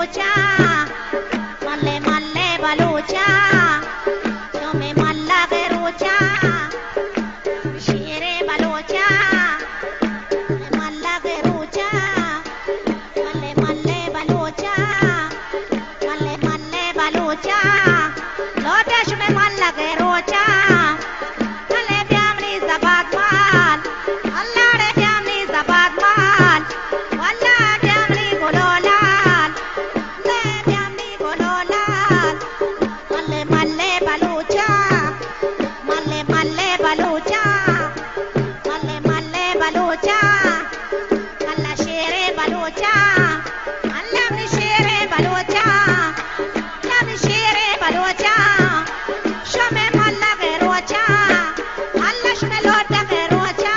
బలూచా మల్లె మల్లె బలూచా తుమే మల్లగే రూచా షేరే బలూచా మల్లగే రూచా మల్లె మల్లె బలూచా మల్లె మల్లె బలూచా లోటేష్ మే మల్లగే రూచా మల్లె బ్యామ్ని జబాద్ మాల్ అల్లాడే బ్యామ్ని జబాద్ మాల్ వల్లా బ్యామ్ని గోలోలాల్ లే బ్యామ్ని గోలోలాల్ మల్లె మల్లె బలూచా మల్లె మల్లె బలూచా మల్లె మల్లె బలూచా అల్లా షేరే బలూచా అల్లాని షేరే బలూచా అల్లాని షేరే బలూచా షమే మల్లగే రూచా అల్లా షమే లోటగే రూచా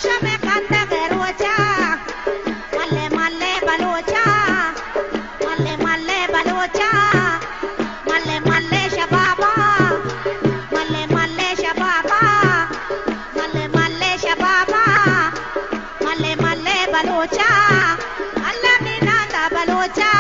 షమే కందగే రూచా మల్లె మల్లె బలూచా మల్లె మల్లె బలూచా మల్లె మల్లె షబాబా మల్లె మల్లె షబాబా మల్లె మల్లె షబాబా మల్లె మల్లె బలూచా అల్లా నీ నాంద బలూచా